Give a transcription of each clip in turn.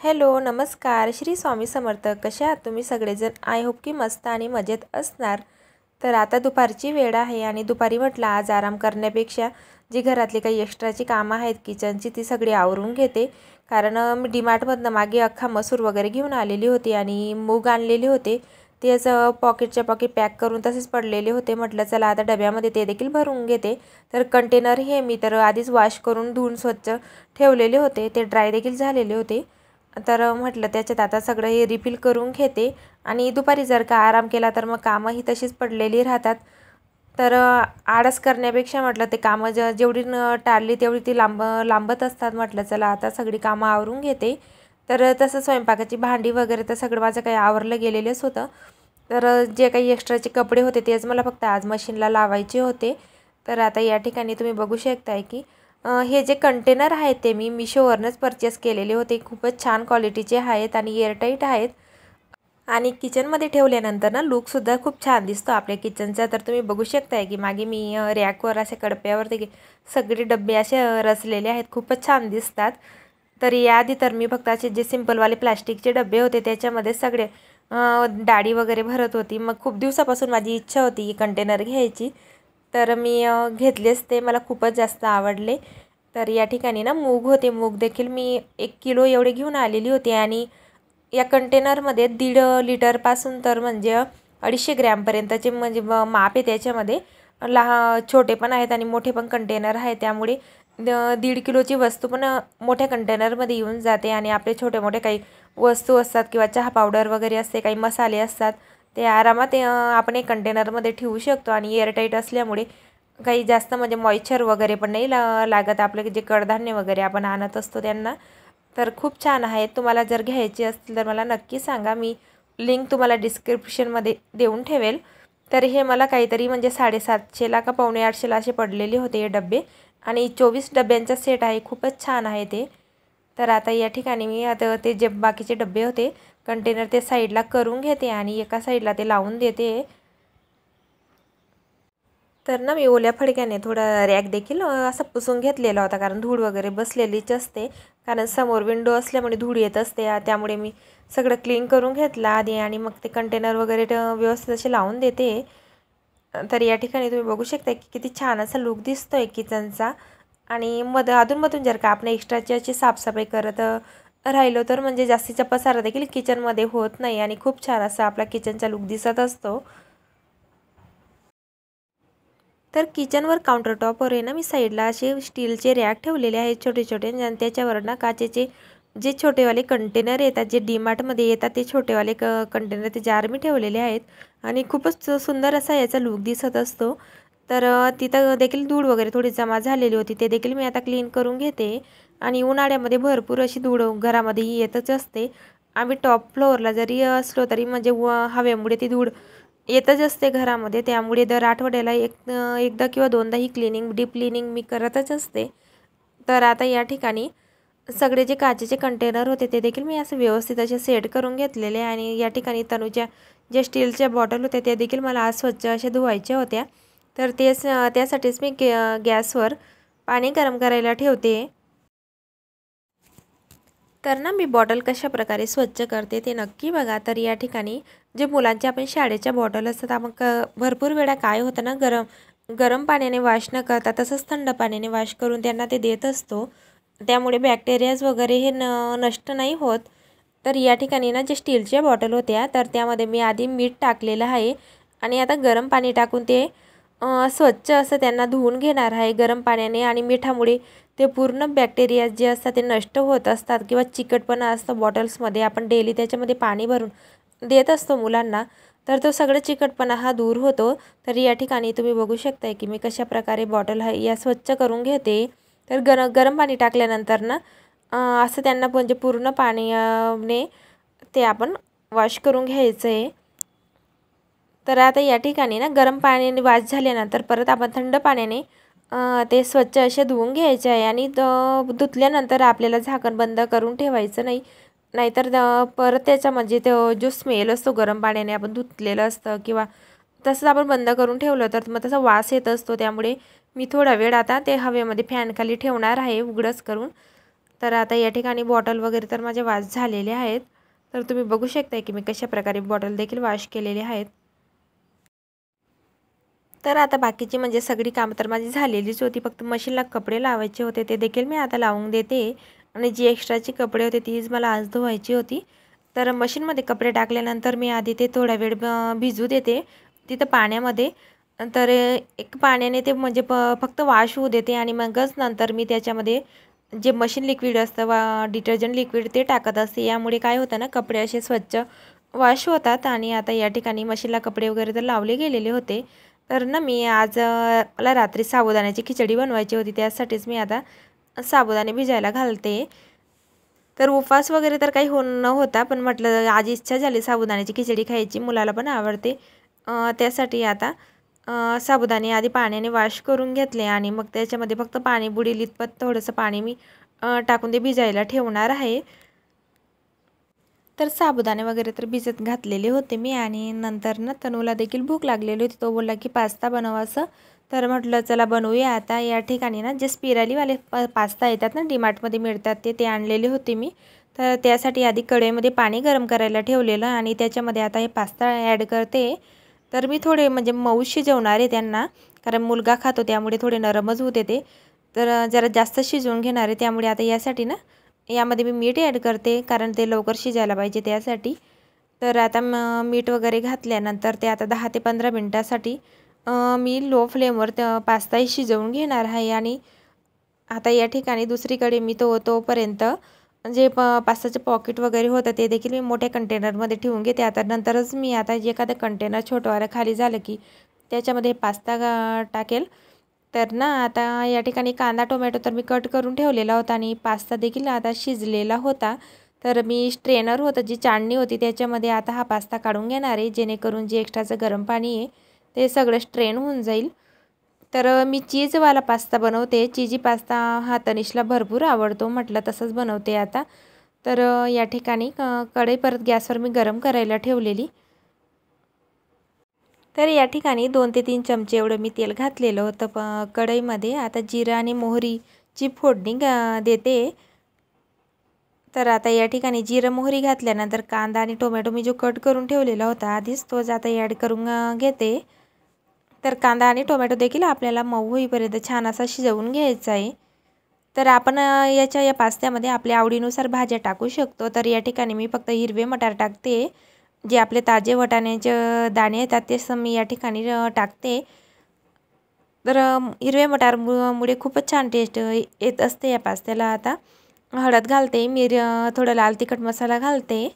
Hello नमस्कार श्री स्वामी समर्थ. कशा आहात तुम्ही सगळेजण? आय होप की मस्त आणि मजेत असणार. तर आता दुपारची वेळ आहे आणि दुपारी म्हटलं आज आराम करण्यापेक्षा जी घरातली काही एक्स्ट्राची कामं आहेत किचनची ती सगळी आवरून घेते. कारण मी डीमार्टमधनं मागे अख्खा मसूर वगैरे घेऊन आलेली होती आणि मूग आणलेले होते. ते असं पॉकेटच्या पॉकेट पॅक करून तसेच पडलेले होते. म्हटलं चला आता डब्यामध्ये ते देखील भरून घेते. तर कंटेनर हे मी तर आधीच वॉश करून धुवून स्वच्छ ठेवलेले होते. ते ड्राय देखील झालेले होते. तर म्हटलं त्याच्यात आता सगळं हे रिफिल करून घेते आणि दुपारी जर का आराम केला तर मग कामंही तशीच पडलेली राहतात. तर आळस करण्यापेक्षा म्हटलं ते कामं जेवढी टाळली तेवढी ती लांबत असतात. म्हटलं चला आता सगळी कामं आवरून घेते. तर तसं स्वयंपाकाची भांडी वगैरे तर सगळं माझं काही आवरलं गेलेलंच होतं. तर जे काही एक्स्ट्राचे कपडे होते तेच मला फक्त आज मशीनला लावायचे होते. तर आता या ठिकाणी तुम्ही बघू शकताय की हे जे कंटेनर आहेत ते मी मिशोवरनंच परचेस केलेले होते. खूपच छान क्वालिटीचे आहेत आणि एअरटाईट आहेत आणि किचनमध्ये ठेवल्यानंतर ना लुकसुद्धा खूप छान दिसतो आपल्या किचनचा. तर तुम्ही बघू शकताय की मागे मी रॅकवर असे कडप्यावरती सगळे डबे असे रचलेले आहेत. खूपच छान दिसतात. तर याआधी तर मी फक्त असे जे सिंपलवाले प्लॅस्टिकचे डबे होते त्याच्यामध्ये सगळे डाळी वगैरे भरत होती. मग खूप दिवसापासून माझी इच्छा होती कंटेनर घ्यायची. तर मी घेतलेच ते मला खूपच जास्त आवडले. तर या ठिकाणी ना मूग होते. मूग देखील मी 1 किलो एवढे घेऊन आलेली होती आणि या कंटेनरमध्ये 1.5 लिटरपासून तर म्हणजे 250 ग्रॅमपर्यंतचे म्हणजे माप आहे त्याच्यामध्ये. छोटे पण आहेत आणि मोठे पण कंटेनर आहे. त्यामुळे 1.5 किलोची वस्तू पण मोठ्या कंटेनरमध्ये येऊन जाते आणि आपले छोटे मोठे काही वस्तू असतात किंवा चहा पावडर वगैरे असते, काही मसाले असतात, ते आरामात आपण एक कंटेनरमध्ये ठेवू शकतो आणि एअरटाईट असल्यामुळे काही जास्त म्हणजे मॉइश्चर वगैरे पण नाही लागत आपले जे कडधान्य वगैरे आपण आणत असतो त्यांना. तर खूप छान आहे. तुम्हाला जर घ्यायची असतील तर मला नक्की सांगा. मी लिंक तुम्हाला डिस्क्रिप्शनमध्ये देऊन ठेवेल. तर हे मला काहीतरी म्हणजे 750ला का 750ला असे पडलेले होते हे डबे आणि 24 डब्यांचा सेट आहे. खूपच छान आहे ते. तर आता या ठिकाणी मी आता ते जे बाकीचे डबे होते कंटेनर ते साईडला करून घेते आणि एका साईडला ते लावून देते. तर ना मी ओल्या फडक्याने थोडा रॅक देखील असा पुसून घेतलेला होता. कारण धूळ वगैरे बसलेलीच असते. कारण समोर विंडो असल्यामुळे धूळ येत असते. त्यामुळे मी सगळं क्लीन करून घेतलं आधी आणि मग ते कंटेनर वगैरे व्यवस्थित असे लावून देते. तर या ठिकाणी तुम्ही बघू शकता की किती छान असा लुक दिसतोय किचनचा. आणि अधूनमधून जर का आपण एक्स्ट्राची अशी साफसफाई करत राहिलो तर म्हणजे जास्तीचा पसारा देखील किचनमध्ये होत नाही आणि खूप छान असा आपला किचनचा लुक दिसत असतो. तर किचनवर काउंटरटॉपवर आहे ना मी साईडला असे स्टीलचे रॅक ठेवलेले आहेत छोटे छोटे आणि त्याच्यावर ना काचेचे जे छोटेवाले कंटेनर येतात जे डीमार्टमध्ये येतात ते छोटेवाले कंटेनर ते जार मी ठेवलेले आहेत आणि खूपच सुंदर असा याचा लुक दिसत असतो. तर तिथं देखील धूळ वगैरे थोडी जमा झालेली होती. ते देखील मी आता क्लीन करून घेते आणि उन्हाळ्यामध्ये भरपूर अशी धूळ घरामध्ये येतच असते. आम्ही टॉप फ्लोअरला जरी असलो तरी म्हणजे हवेमुळे ती धूळ येतच असते घरामध्ये. त्यामुळे दर आठवड्याला एकदा किंवा दोनदा ही क्लिनिंग डीप क्लिनिंग मी करतच असते. तर आता या ठिकाणी सगळे जे काचेचे कंटेनर होते ते देखील मी असं व्यवस्थित असे सेट करून घेतलेले आणि या ठिकाणी तनूच्या जे स्टीलच्या बॉटल होत्या त्या देखील मला आज स्वच्छ अशा धुवायच्या होत्या. तर त्यासाठीच मी गॅसवर पाणी गरम करायला ठेवते. तर ना मी बॉटल कशा प्रकारे स्वच्छ करते ते नक्की बघा. तर या ठिकाणी जे मुलांच्या आपण शाळेच्या बॉटल असतात आपण भरपूर वेळा काय होतं ना गरम पाण्याने वॉश न करता तसंच थंड पाण्याने वॉश करून त्यांना ते देत असतो. त्यामुळे बॅक्टेरियाज वगैरे हे नष्ट नाही होत. तर या ठिकाणी ना जे स्टीलच्या बॉटल होत्या तर त्यामध्ये मी आधी मीठ टाकलेलं आहे आणि आता गरम पाणी टाकून ते स्वच्छ असं त्यांना धुवून घेणार आहे गरम पाण्याने आणि मिठामुळे ते पूर्ण बॅक्टेरिया जे असतात ते नष्ट होत असतात किंवा चिकटपणा असतं बॉटल्समध्ये आपण डेली त्याच्यामध्ये पाणी भरून देत असतो मुलांना. तर तो सगळं चिकटपणा हा दूर होतो. तर या ठिकाणी तुम्ही बघू शकताय की मी कशा प्रकारे बॉटल या स्वच्छ करून घेते. तर गरम पाणी टाकल्यानंतर ना असं त्यांना म्हणजे पूर्ण पाण्याने ते आपण वॉश करून घ्यायचं आहे. तर आता या ठिकाणी ना गरम पाण्याने वॉश झाल्यानंतर परत आपण थंड पाण्याने ते स्वच्छ असे धुवून घ्यायचे आहे आणि धुतल्यानंतर आपल्याला झाकण बंद करून ठेवायचं नाही. नाहीतर परत त्याचा म्हणजे तो जो स्मेल असतो गरम पाण्याने आपण धुतलेलं असतं किंवा तसंच आपण बंद करून ठेवलं तर मग तसा वास येत असतो. त्यामुळे मी थोडा वेळ आता ते हवेमध्ये फॅनखाली ठेवणार आहे उघडंच करून. तर आता या ठिकाणी बॉटल वगैरे तर माझे वॉश झालेले आहेत. तर तुम्ही बघू शकताय की मी कशा प्रकारे बॉटल देखील वॉश केलेले आहेत. तर आता बाकीची म्हणजे सगळी कामं तर माझी झालेलीच होती. फक्त मशीनला कपडे लावायचे होते, ते देखील मी आता लावून देते. आणि जी एक्स्ट्राची कपडे होते तीच मला आज धुवायची होती. तर मशीनमध्ये कपडे टाकल्यानंतर मी आधी ते थोडा वेळ भिजू देते तिथं पाण्यामध्ये. तर एक पाण्याने ते म्हणजे फक्त वॉश होऊ देते आणि मगच नंतर मी त्याच्यामध्ये जे मशीन लिक्विड असतं डिटर्जंट लिक्विड ते टाकत असते. यामुळे काय होतं ना, कपडे असे स्वच्छ वॉश होतात. आणि आता या ठिकाणी मशीनला कपडे वगैरे तर लावले गेलेले होते. तर ना मी आज मला रात्री साबुदाण्याची खिचडी बनवायची होती, त्यासाठीच मी आता साबुदाणे भिजायला घालते. तर उपवास वगैरे तर काही न होता, पण म्हटलं आज इच्छा झाली साबुदाण्याची खिचडी खायची, मुलाला पण आवडते. त्यासाठी आता साबुदाणे आधी पाण्याने वॉश करून घेतले आणि मग त्याच्यामध्ये फक्त पाणी बुडील इतपत थोडंसं पाणी मी टाकून ते भिजायला ठेवणार आहे. तर साबुदाणे वगैरे तर भिजत घातलेले होते मी. आणि नंतर ना तनूला देखील भूक लागलेली होती. तो बोलला की पास्ता बनव असं. तर म्हटलं चला बनवूया. आता या ठिकाणी ना जे स्पिरालीवाले पास्ता येतात ना, डीमार्टमध्ये मिळतात ते आणलेले होते मी. तर त्यासाठी आधी कढईमध्ये पाणी गरम करायला ठेवलेलं आणि त्याच्यामध्ये आता हे पास्ता ॲड करते. तर मी थोडे म्हणजे मऊ शिजवणार आहे त्यांना, कारण मुलगा खातो त्यामुळे थोडे नरमच होते ते. तर जरा जास्त शिजवून घेणार आहे, त्यामुळे आता यासाठी ना यामध्ये मी मीठ ॲड करते, कारण ते लवकर शिजायला पाहिजे त्यासाठी. तर आता मीठ वगैरे घातल्यानंतर ते आता 10 ते 15 मिनटासाठी मी लो फ्लेमवर पास्ताही शिजवून घेणार आहे. आणि आता या ठिकाणी दुसरीकडे मी तोपर्यंत जे पास्ताचं पॉकेट वगैरे होतं ते देखील मी मोठ्या कंटेनरमध्ये ठेवून घेते. आता नंतरच मी आता जे एखादं कंटेनर छोटंवालं खाली झालं की त्याच्यामध्ये पास्ता टाकेल. तर ना आता या ठिकाणी कांदा टोमॅटो तर मी कट करून ठेवलेला होता आणि पास्ता देखील आता शिजलेला होता. तर मी स्ट्रेनर होतं, जी चाळणी होती, त्याच्यामध्ये आता हा पास्ता काढून घेणार आहे, जेणेकरून जे एक्स्ट्राचं गरम पाणी आहे ते सगळं स्ट्रेन होऊन जाईल. तर मी चीजवाला पास्ता बनवते. चीजी पास्ता हा तनिषला भरपूर आवडतो, म्हटलं तसंच बनवते आता. तर या ठिकाणी कढई परत गॅसवर मी गरम करायला ठेवलेली. तर या ठिकाणी 2 ते 3 चमचे एवढं मी तेल घातलेलं होतं कढईमध्ये. आता जिरं आणि मोहरीची फोडणी देते. तर आता या ठिकाणी जिरं मोहरी घातल्यानंतर कांदा आणि टोमॅटो मी जो कट करून ठेवलेला होता आधीच, तोच आता ॲड करून घेते. तर कांदा आणि टोमॅटो देखील आपल्याला मऊ होईपर्यंत छान असा शिजवून घ्यायचा आहे. तर आपण या पास्त्यामध्ये आपल्या आवडीनुसार भाज्या टाकू शकतो. तर या ठिकाणी मी फक्त हिरवे मटार टाकते, जे आपले ताजे वाटाण्याचे दाणे येतात तेच मी या ठिकाणी टाकते. तर हिरवे मटारमुळे खूपच छान टेस्ट येत असते या पास्त्याला. आता हळद घालते, थोडं लाल तिखट मसाला घालते.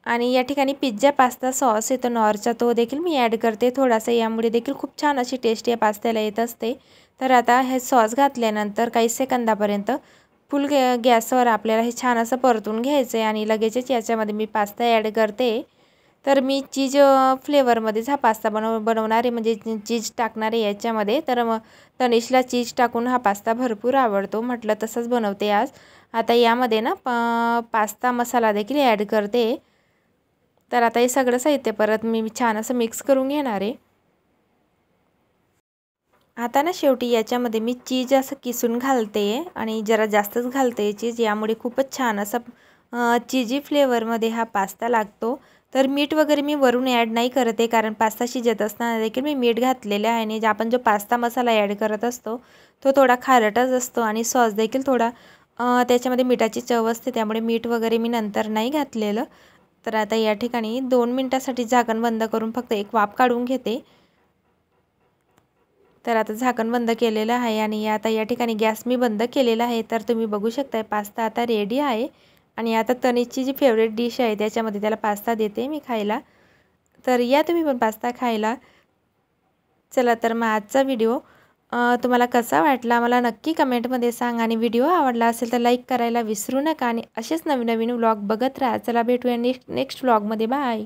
आणि या ठिकाणी पिझ्झा पास्ता सॉस येतो नॉरचा, तो देखील मी ॲड करते थोडासा. यामुळे देखील खूप छान अशी टेस्ट या पास्त्याला येत असते. तर आता हे सॉस घातल्यानंतर काही सेकंदापर्यंत फुल गॅसवर आपल्याला हे छान असं परतून घ्यायचं आहे. आणि लगेचच याच्यामध्ये मी पास्ता ॲड करते. तर मी चीज फ्लेवरमध्येच हा पास्ता बनवणार आहे, म्हणजे चीज टाकणार आहे याच्यामध्ये. तर मग तनिषला चीज टाकून हा पास्ता भरपूर आवडतो, म्हटलं तसंच बनवते आज. आता यामध्ये ना पास्ता मसाला देखील ॲड करते. तर आता हे सगळं साहित्य परत मी छान असं मिक्स करून घेणार आहे. आता ना शेवटी याच्यामध्ये मी चीज असं किसून घालते आणि जरा जास्तच घालते चीज, यामुळे खूपच छान असा चीजी फ्लेवरमध्ये हा पास्ता लागतो. तर मीठ वगैरे मी वरून ॲड नाही करत आहे, कारण पास्ता शिजत असताना देखील मी मीठ घातलेलं आहे. आणि आपण जो पास्ता मसाला ॲड करत असतो तो थोडा खारटच असतो आणि सॉस देखील थोडा त्याच्यामध्ये मिठाची चव असते, त्यामुळे मीठ वगैरे मी नंतर नाही घातलेलं. तर आता या ठिकाणी 2 मिनटासाठी झाकण बंद करून फक्त एक वाफ काढून घेते. तर आता झाकण बंद केलेलं आहे आणि आता या ठिकाणी गॅस मी बंद केलेला आहे. तर तुम्ही बघू शकताय पास्ता आता रेडी आहे. आणि आता तनिषची जी फेवरेट डिश आहे त्याच्यामध्ये त्याला पास्ता देते मी खायला. तर या तुम्ही पण पास्ता खायला. चला तर मग आजचा व्हिडिओ तुम्हाला कसा वाटला मला नक्की कमेंटमध्ये सांग. आणि व्हिडिओ आवडला असेल तर लाईक करायला विसरू नका. आणि असेच नवीन नवीन व्लॉग बघत राहा. चला भेटूया नेक्स्ट व्लॉगमध्ये. बाय.